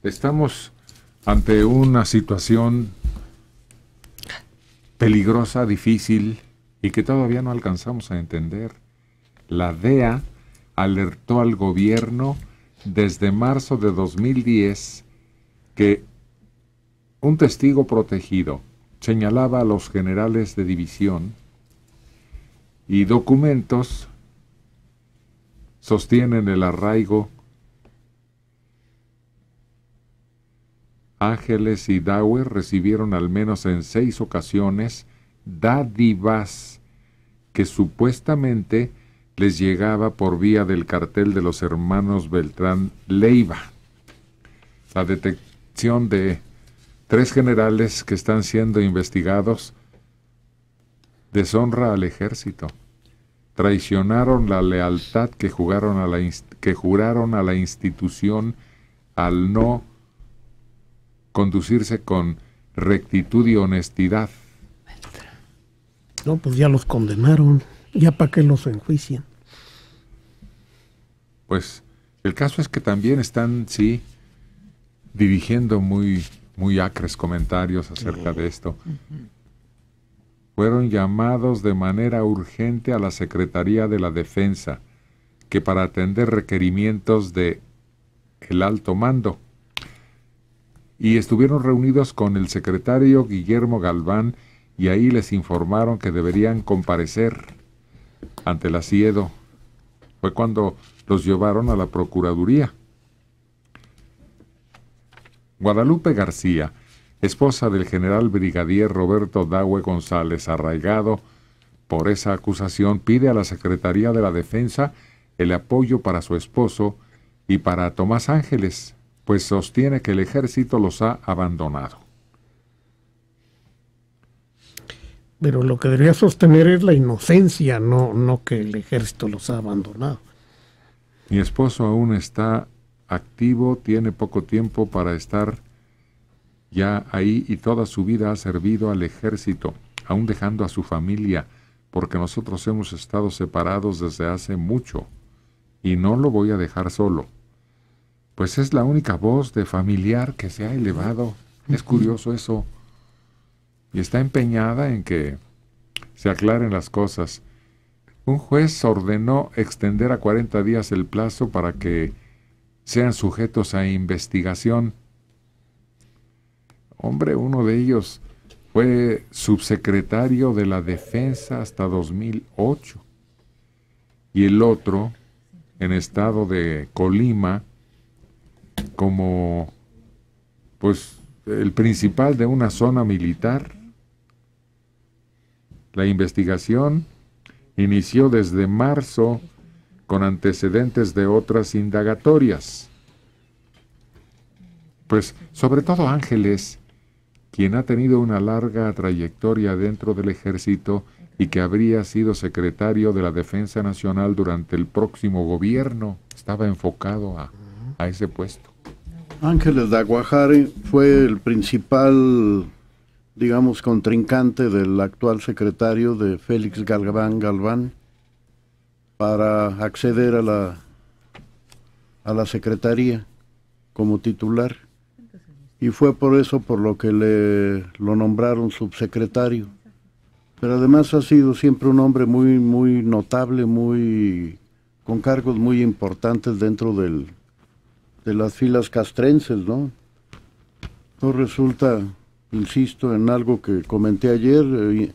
Estamos ante una situación peligrosa, difícil y que todavía no alcanzamos a entender. La DEA alertó al gobierno desde marzo de 2010 que un testigo protegido señalaba a los generales de división y documentos sostienen el arraigo. Ángeles y Dauer recibieron al menos en 6 ocasiones dádivas que supuestamente les llegaba por vía del cartel de los hermanos Beltrán Leiva. La detección de 3 generales que están siendo investigados deshonra al ejército. Traicionaron la lealtad que juraron a la institución al no conducirse con rectitud y honestidad. No, pues ya los condenaron. ¿Ya para qué los enjuician? Pues el caso es que también están, sí, dirigiendo muy acres comentarios acerca de esto. Fueron llamados de manera urgente a la Secretaría de la Defensa, que para atender requerimientos de el alto mando, y estuvieron reunidos con el secretario Guillermo Galván, y ahí les informaron que deberían comparecer ante la Siedo. Fue cuando los llevaron a la Procuraduría. Guadalupe García, esposa del general brigadier Roberto Daue González, arraigado por esa acusación, pide a la Secretaría de la Defensa el apoyo para su esposo y para Tomás Ángeles, pues sostiene que el ejército los ha abandonado. Pero lo que debería sostener es la inocencia, no que el ejército los ha abandonado. Mi esposo aún está activo, tiene poco tiempo para estar ya ahí y toda su vida ha servido al ejército, aún dejando a su familia, porque nosotros hemos estado separados desde hace mucho y no lo voy a dejar solo. Pues es la única voz de familiar que se ha elevado. Es curioso eso. Y está empeñada en que se aclaren las cosas. Un juez ordenó extender a 40 días el plazo para que sean sujetos a investigación. Hombre, uno de ellos fue subsecretario de la Defensa hasta 2008. Y el otro, en estado de Colima, como pues el principal de una zona militar. La investigación inició desde marzo con antecedentes de otras indagatorias. Pues sobre todo Ángeles, quien ha tenido una larga trayectoria dentro del ejército y que habría sido secretario de la Defensa Nacional durante el próximo gobierno, estaba enfocado a ese puesto. Ángeles de Aguajare fue el principal, digamos, contrincante del actual secretario de Félix Galván para acceder a la secretaría como titular. Y fue por eso por lo que lo nombraron subsecretario. Pero además ha sido siempre un hombre muy notable, con cargos muy importantes dentro de las filas castrenses, ¿no? No resulta, insisto, en algo que comenté ayer,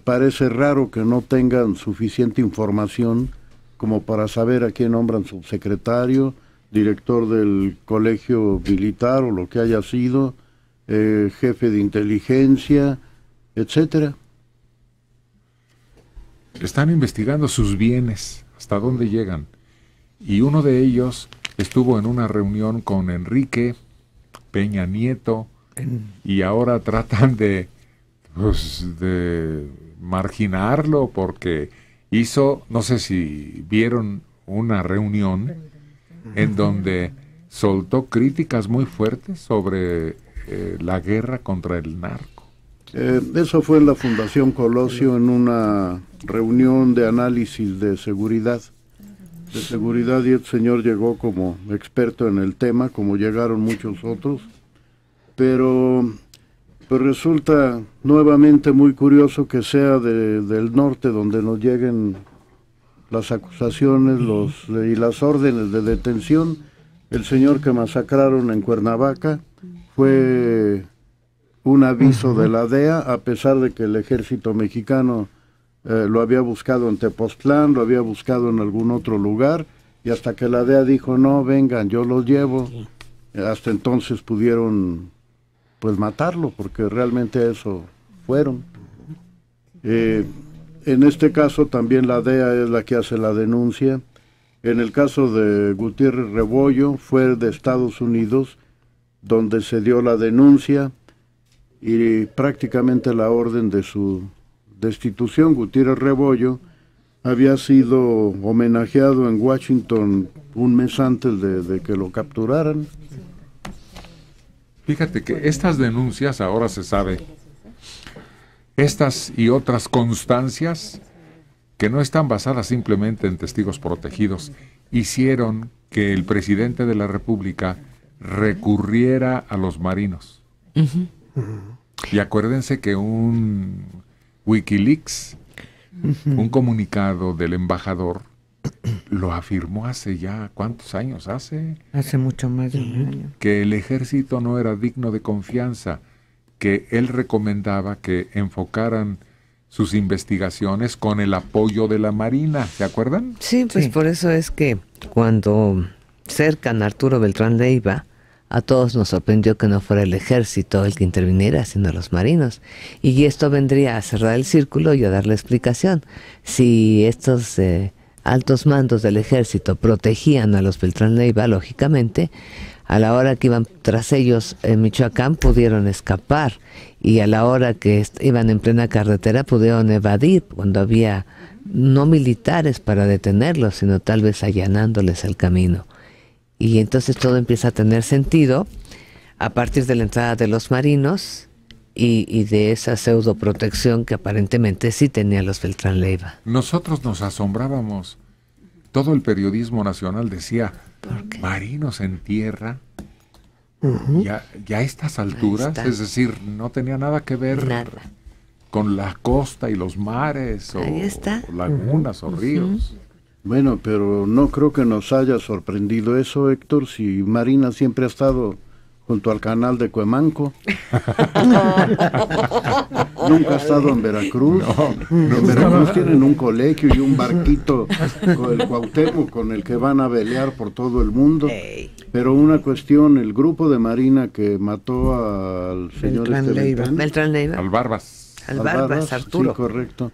parece raro que no tengan suficiente información como para saber a quién nombran subsecretario, director del colegio militar o lo que haya sido, jefe de inteligencia, etcétera. Están investigando sus bienes, hasta dónde llegan. Y uno de ellos estuvo en una reunión con Enrique Peña Nieto y ahora tratan de marginarlo porque hizo, no sé si vieron una reunión en donde soltó críticas muy fuertes sobre la guerra contra el narco. Eso fue en la Fundación Colosio en una reunión de análisis de seguridad. de seguridad, y el señor llegó como experto en el tema, como llegaron muchos otros, pero pues resulta nuevamente muy curioso que sea del norte donde nos lleguen las acusaciones y las órdenes de detención. El señor que masacraron en Cuernavaca fue un aviso de la DEA, a pesar de que el ejército mexicano lo había buscado en Tepoztlán, lo había buscado en algún otro lugar, y hasta que la DEA dijo, no, vengan, yo los llevo, hasta entonces pudieron pues matarlo, porque realmente a eso fueron. En este caso también la DEA es la que hace la denuncia. En el caso de Gutiérrez Rebollo fue de Estados Unidos donde se dio la denuncia y prácticamente la orden de su destitución. Gutiérrez Rebollo había sido homenajeado en Washington un mes antes de que lo capturaran. Fíjate que estas denuncias, ahora se sabe, estas y otras constancias que no están basadas simplemente en testigos protegidos, hicieron que el presidente de la República recurriera a los marinos. Y acuérdense que un Wikileaks, un comunicado del embajador, lo afirmó hace ya, ¿cuántos años hace? Hace mucho más de un año. Que el ejército no era digno de confianza, que él recomendaba que enfocaran sus investigaciones con el apoyo de la Marina, ¿se acuerdan? Sí, pues por eso es que cuando cercan a Arturo Beltrán Leiva, a todos nos sorprendió que no fuera el ejército el que interviniera, sino los marinos. Y esto vendría a cerrar el círculo y a darle explicación. Si estos altos mandos del ejército protegían a los Beltrán Leiva, lógicamente, a la hora que iban tras ellos en Michoacán pudieron escapar, y a la hora que iban en plena carretera pudieron evadir cuando había no militares para detenerlos, sino tal vez allanándoles el camino. Y entonces todo empieza a tener sentido a partir de la entrada de los marinos y de esa pseudo protección que aparentemente sí tenían los Beltrán Leiva. Nosotros nos asombrábamos. Todo el periodismo nacional decía, marinos en tierra, ya a estas alturas, es decir, no tenía nada que ver con la costa y los mares, o lagunas o ríos. Bueno, pero no creo que nos haya sorprendido eso, Héctor, si Marina siempre ha estado junto al canal de Cuemanco. Nunca ha estado en Veracruz. En Veracruz tienen un colegio y un barquito con el Cuauhtémoc con el que van a velear por todo el mundo. Pero una cuestión, el grupo de Marina que mató al señor Beltrán Leiva. Al Barbas. Al Barbas, Arturo. Sí, correcto.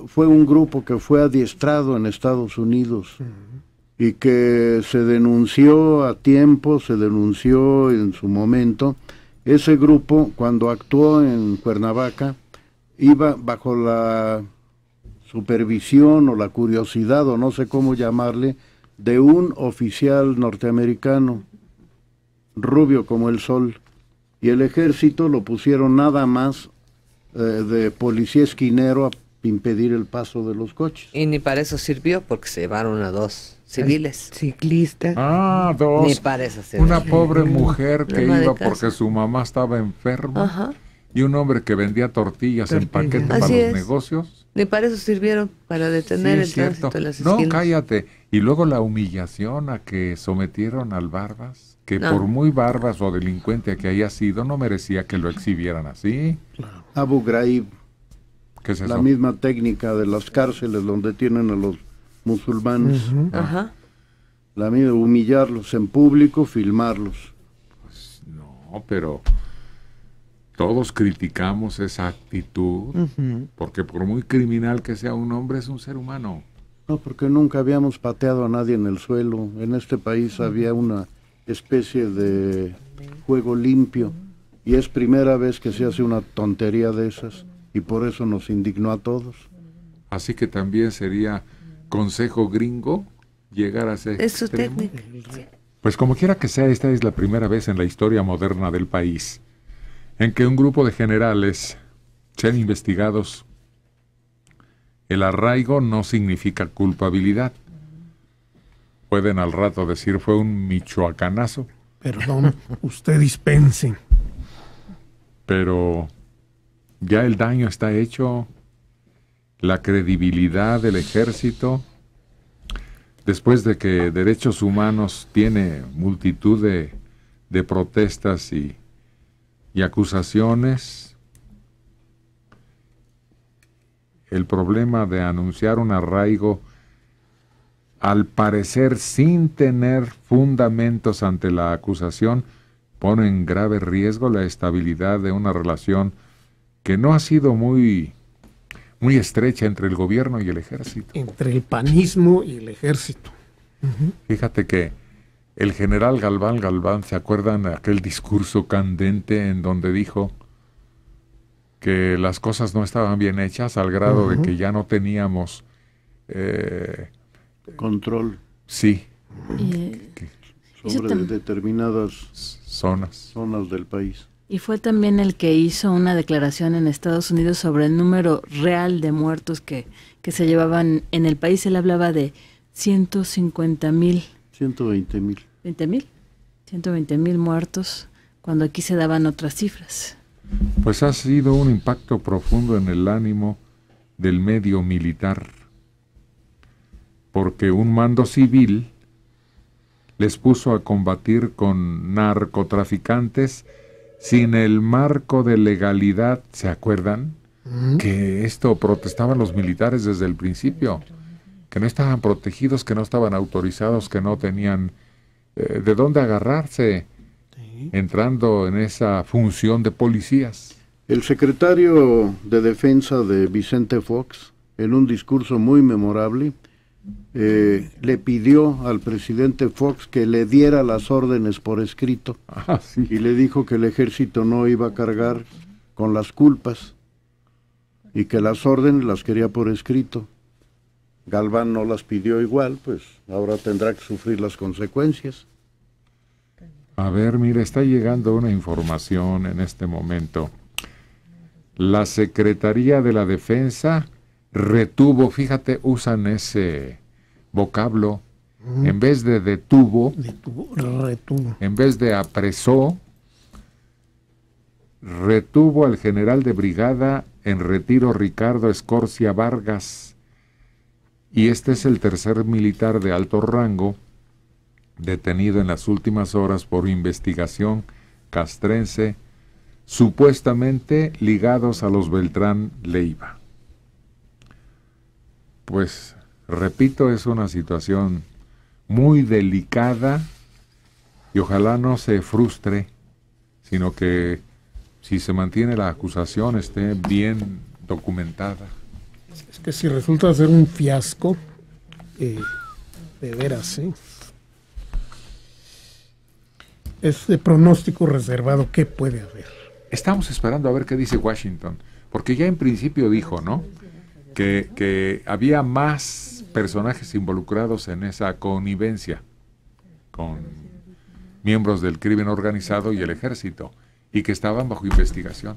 Fue un grupo que fue adiestrado en Estados Unidos y que se denunció a tiempo, se denunció en su momento. Ese grupo, cuando actuó en Cuernavaca, iba bajo la supervisión o la curiosidad, o no sé cómo llamarle, de un oficial norteamericano, rubio como el sol, y el ejército lo pusieron nada más de policía esquinero a impedir el paso de los coches. Y ni para eso sirvió, porque se llevaron a dos civiles. Ciclistas. Ah, dos. Ni para eso sirvió. Una pobre mujer que iba porque su mamá estaba enferma. Ajá. Y un hombre que vendía tortillas en paquete para los negocios. Ni para eso sirvieron, para detener el tránsito de las esquinas. No, cállate. Y luego la humillación a que sometieron al Barbas, que por muy barbas o delincuente que haya sido, no merecía que lo exhibieran así. Abu Ghraib. ¿Qué es eso? La misma técnica de las cárceles donde tienen a los musulmanes. La misma, humillarlos en público, filmarlos. Pues no, pero todos criticamos esa actitud, porque por muy criminal que sea un hombre, es un ser humano. No, porque nunca habíamos pateado a nadie en el suelo. En este país había una especie de juego limpio, y es primera vez que se hace una tontería de esas, y por eso nos indignó a todos. Así que también sería consejo gringo llegar a ese Es su extremo. técnica. Pues como quiera que sea, esta es la primera vez en la historia moderna del país en que un grupo de generales sean investigados. El arraigo no significa culpabilidad. pueden al rato decir fue un michoacanazo, Perdón, usted dispense. pero ya el daño está hecho. La credibilidad del ejército, después de que Derechos Humanos tiene multitud de protestas y acusaciones, el problema de anunciar un arraigo, al parecer sin tener fundamentos ante la acusación, pone en grave riesgo la estabilidad de una relación que no ha sido muy estrecha entre el gobierno y el ejército. Entre el panismo y el ejército. Fíjate que el general Galván, ¿se acuerdan de aquel discurso candente en donde dijo que las cosas no estaban bien hechas al grado de que ya no teníamos control sí sobre determinadas zonas del país? Y fue también el que hizo una declaración en Estados Unidos sobre el número real de muertos que se llevaban en el país. Él hablaba de 120,000 muertos, cuando aquí se daban otras cifras. Pues ha sido un impacto profundo en el ánimo del medio militar, porque un mando civil les puso a combatir con narcotraficantes sin el marco de legalidad. ¿Se acuerdan? Que esto protestaban los militares desde el principio, que no estaban protegidos, que no estaban autorizados, que no tenían de dónde agarrarse, entrando en esa función de policías. El secretario de Defensa de Vicente Fox, en un discurso muy memorable, le pidió al presidente Fox que le diera las órdenes por escrito, sí. Y le dijo que el ejército no iba a cargar con las culpas y que las órdenes las quería por escrito. Galván no las pidió igual, pues ahora tendrá que sufrir las consecuencias. A ver, mire, está llegando una información en este momento. La Secretaría de la Defensa retuvo, fíjate, usan ese vocablo, en vez de detuvo, retuvo. En vez de apresó, retuvo al general de brigada en retiro Ricardo Escorcia Vargas, y este es el tercer militar de alto rango detenido en las últimas horas por investigación castrense, supuestamente ligados a los Beltrán Leiva. Pues, repito, es una situación muy delicada y ojalá no se frustre, sino que si se mantiene la acusación esté bien documentada. Es que si resulta ser un fiasco, de veras, es de pronóstico reservado. ¿Qué puede haber? Estamos esperando a ver qué dice Washington, porque ya en principio dijo, ¿no?, que había más personajes involucrados en esa connivencia con miembros del crimen organizado y el ejército, y que estaban bajo investigación.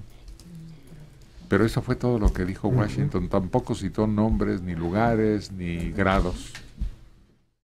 Pero eso fue todo lo que dijo Washington. Tampoco citó nombres, ni lugares, ni grados.